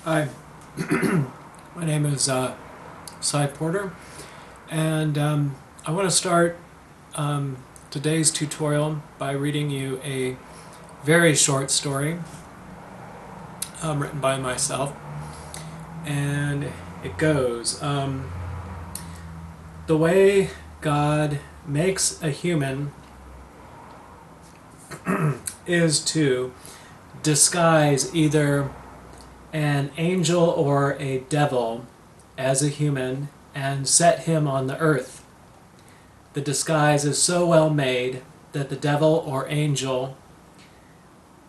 Hi, my name is Cy Porter, and I want to start today's tutorial by reading you a very short story written by myself. And it goes, the way God makes a human is to disguise either an angel or a devil as a human and set him on the earth. The disguise is so well made that the devil or angel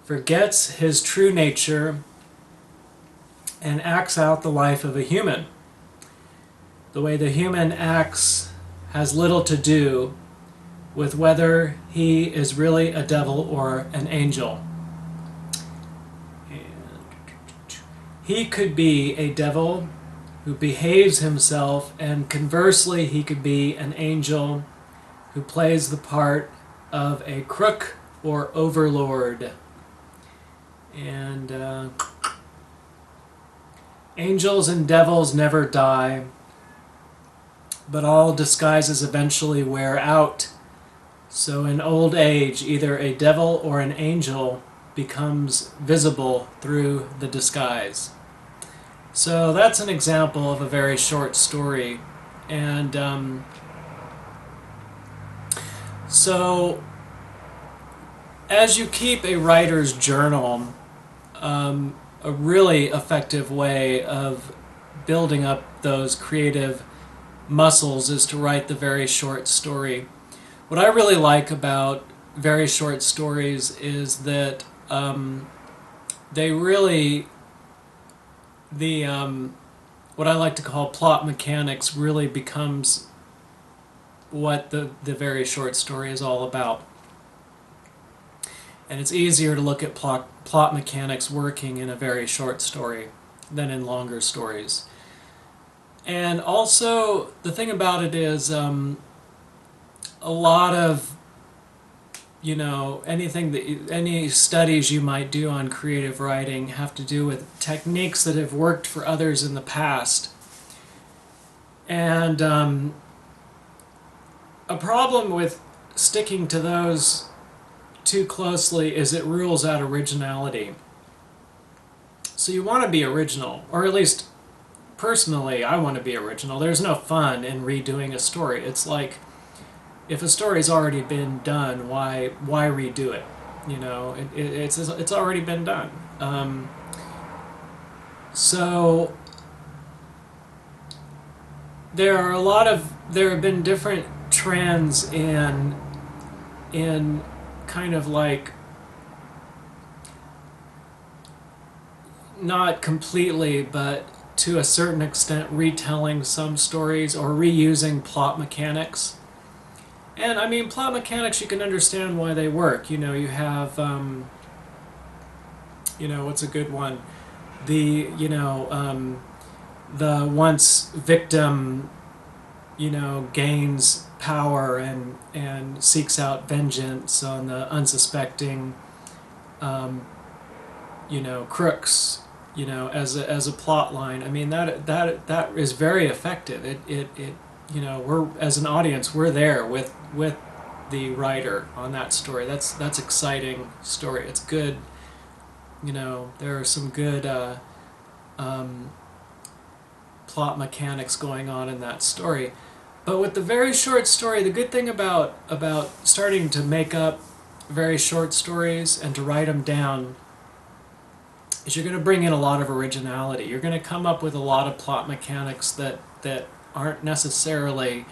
forgets his true nature and acts out the life of a human. The way the human acts has little to do with whether he is really a devil or an angel. He could be a devil who behaves himself, and conversely he could be an angel who plays the part of a crook or overlord. And angels and devils never die, but all disguises eventually wear out. So in old age, either a devil or an angel becomes visible through the disguise. So that's an example of a very short story. And so as you keep a writer's journal, a really effective way of building up those creative muscles is to write the very short story. What I really like about very short stories is that they really, what I like to call plot mechanics really becomes what the very short story is all about. And it's easier to look at plot mechanics working in a very short story than in longer stories. And also, the thing about it is a lot of, any studies you might do on creative writing have to do with techniques that have worked for others in the past. And a problem with sticking to those too closely is it rules out originality. So you want to be original, or at least personally I want to be original. There's no fun in redoing a story. It's like, if a story's already been done, why redo it? It's already been done. So there have been different trends in kind of like, not completely, but to a certain extent, retelling some stories or reusing plot mechanics. And I mean, plot mechanics, you can understand why they work. You have, what's a good one? The once victim, gains power and seeks out vengeance on the unsuspecting, crooks, as a plot line. I mean, that is very effective. We're, as an audience, we're there with the writer on that story. That's exciting story. It's good. There are some good plot mechanics going on in that story. But with the very short story, the good thing about starting to make up very short stories and to write them down is you're going to bring in a lot of originality. You're going to come up with a lot of plot mechanics that aren't necessarily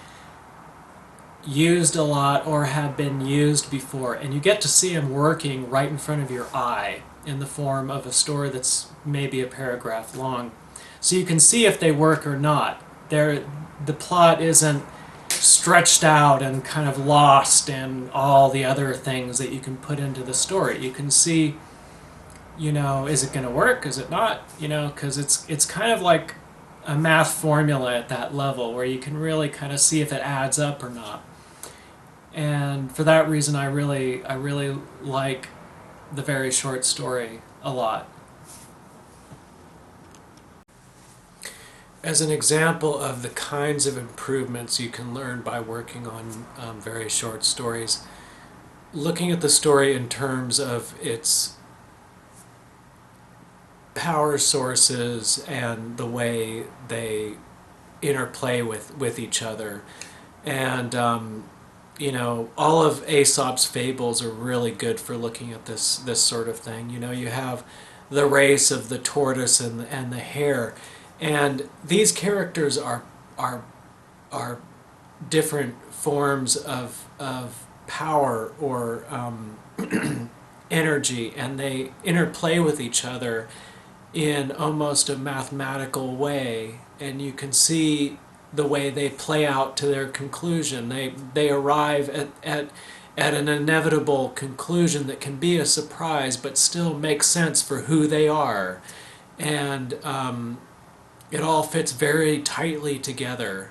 used a lot or have been used before, and you get to see them working right in front of your eye in the form of a story that's maybe a paragraph long. So you can see if they work or not. The plot isn't stretched out and kind of lost in all the other things that you can put into the story. You can see, is it going to work? Is it not? Because it's kind of like a math formula at that level where you can really kind of see if it adds up or not. And for that reason, I really like the very short story a lot. as an example of the kinds of improvements you can learn by working on very short stories, looking at the story in terms of its power sources and the way they interplay with each other. And, you know, all of Aesop's fables are really good for looking at this sort of thing. You know, you have the race of the tortoise and the hare, and these characters are are different forms of power or energy, and they interplay with each other in almost a mathematical way, and you can see the way they play out to their conclusion. They arrive at an inevitable conclusion that can be a surprise, but still makes sense for who they are, and it all fits very tightly together.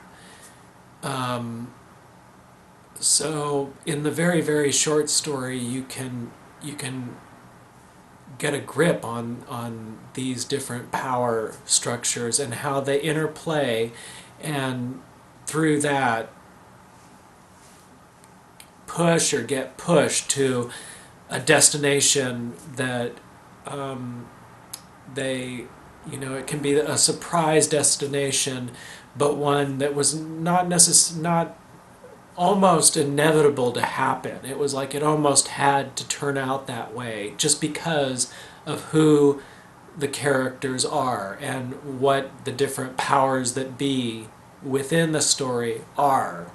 So in the very short story, you can get a grip on these different power structures and how they interplay, and through that push or get pushed to a destination that they, you know, it can be a surprise destination, but one that was not almost inevitable to happen. It was like it almost had to turn out that way just because of who the characters are and what the different powers that be within the story are.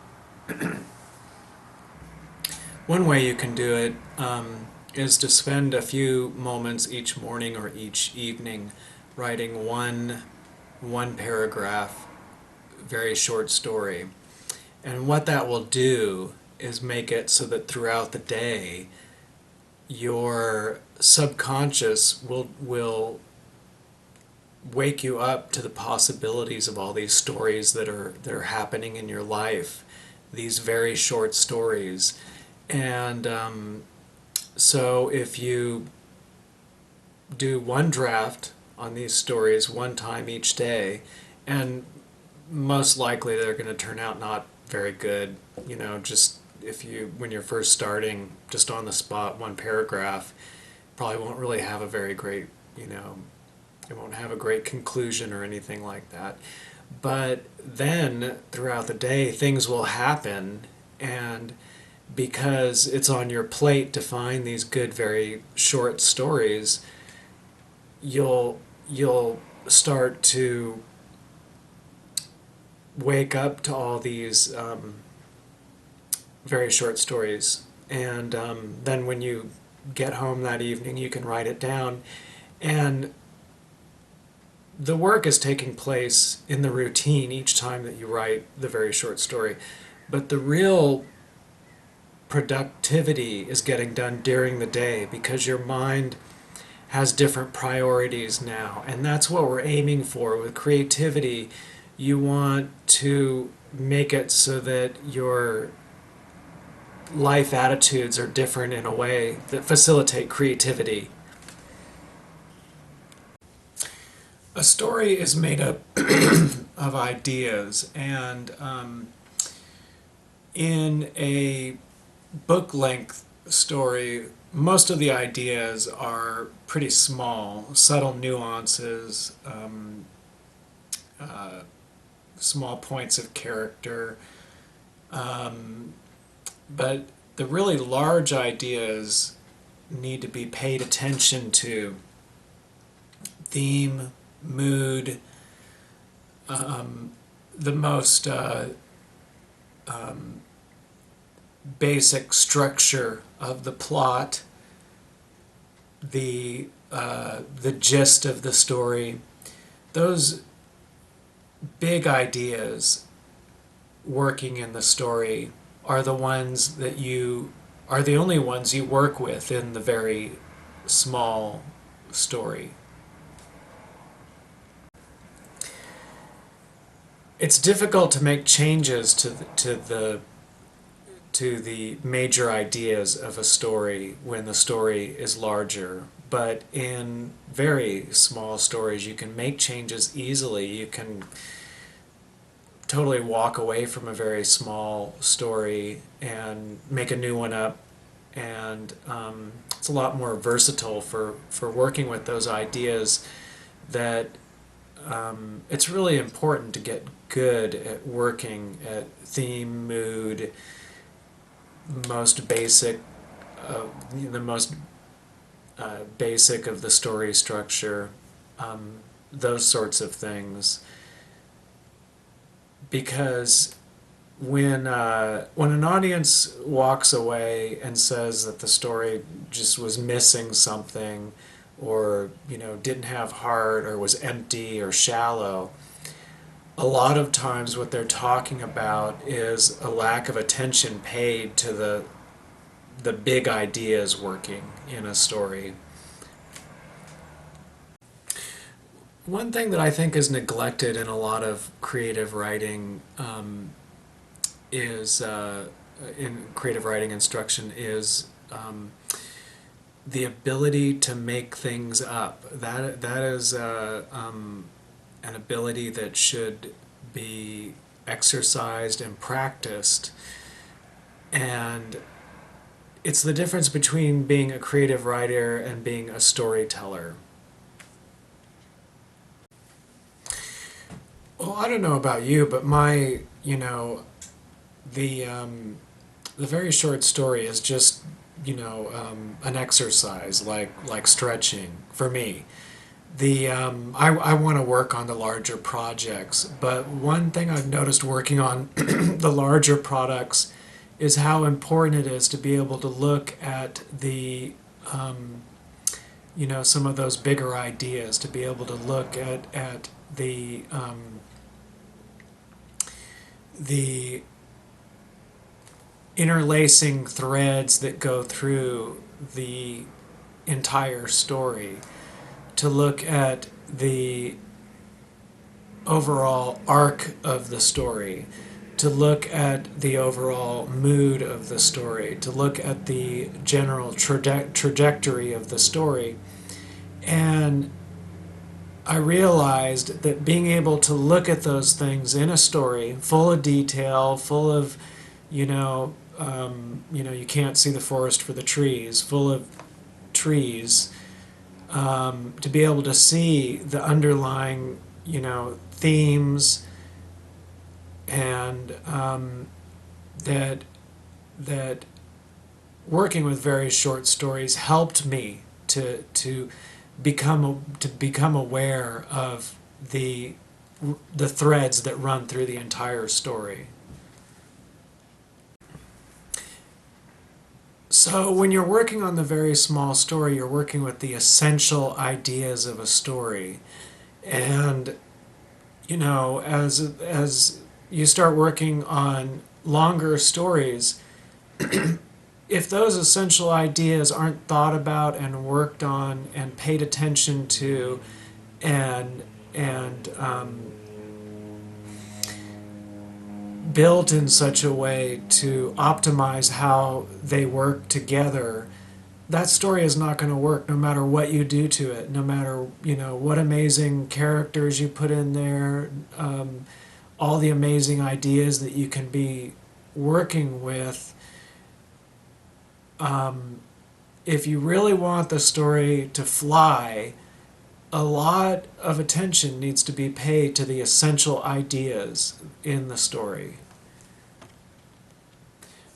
One way you can do it is to spend a few moments each morning or each evening writing one paragraph, very short story. And what that will do is make it so that throughout the day, your subconscious will wake you up to the possibilities of all these stories that are happening in your life, these very short stories. And so if you do one draft on these stories one time each day, and most likely they're going to turn out not very good, you know, just if you, when you're first starting, just on the spot, one paragraph, probably won't really have a very great, you know, it won't have a great conclusion or anything like that. But then throughout the day, things will happen, and because it's on your plate to find these good, very short stories, you'll start to wake up to all these very short stories, and then when you get home that evening, you can write it down, and the work is taking place in the routine each time that you write the very short story, but the real productivity is getting done during the day because your mind has different priorities now, and that's what we're aiming for with creativity. You want to make it so that your life attitudes are different in a way that facilitate creativity. A story is made up of ideas, and in a book length story, most of the ideas are pretty small, subtle nuances, small points of character, but the really large ideas need to be paid attention to. Theme, mood, the most basic structure of the plot, the gist of the story. Those big ideas working in the story are the ones that you are the only ones you work with in the very small story. It's difficult to make changes to the major ideas of a story when the story is larger, but in very small stories you can make changes easily. You can totally walk away from a very small story and make a new one up, and it's a lot more versatile for working with those ideas. That it's really important to get good at working at theme, mood, most basic, the most basic of the story structure, those sorts of things. Because when an audience walks away and says that the story just was missing something, or didn't have heart, or was empty or shallow, a lot of times what they're talking about is a lack of attention paid to the big ideas working in a story. One thing that I think is neglected in a lot of creative writing is in creative writing instruction is the ability to make things up. That is an ability that should be exercised and practiced, and it's the difference between being a creative writer and being a storyteller. Well, I don't know about you, but the very short story is just an exercise, like stretching for me. I want to work on the larger projects, but one thing I've noticed working on the larger products is how important it is to be able to look at the some of those bigger ideas, to be able to look at the interlacing threads that go through the entire story, to look at the overall arc of the story, to look at the overall mood of the story, to look at the general trajectory of the story. And I realized that being able to look at those things in a story, full of detail, full of, you can't see the forest for the trees, full of trees, to be able to see the underlying, themes, and that working with very short stories helped me to become aware of the threads that run through the entire story. So when you're working on the very small story, you're working with the essential ideas of a story. And as you start working on longer stories, if those essential ideas aren't thought about and worked on and paid attention to, and built in such a way to optimize how they work together, that story is not going to work no matter what you do to it, no matter what amazing characters you put in there, all the amazing ideas that you can be working with. If you really want the story to fly, a lot of attention needs to be paid to the essential ideas in the story.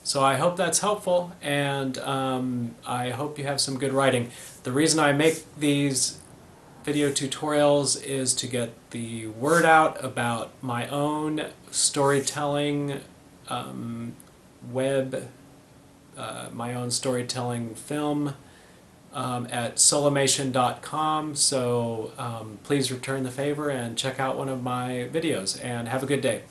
So I hope that's helpful, and I hope you have some good writing. The reason I make these video tutorials is to get the word out about my own storytelling my own storytelling film at solimation.com. So please return the favor and check out one of my videos, and have a good day.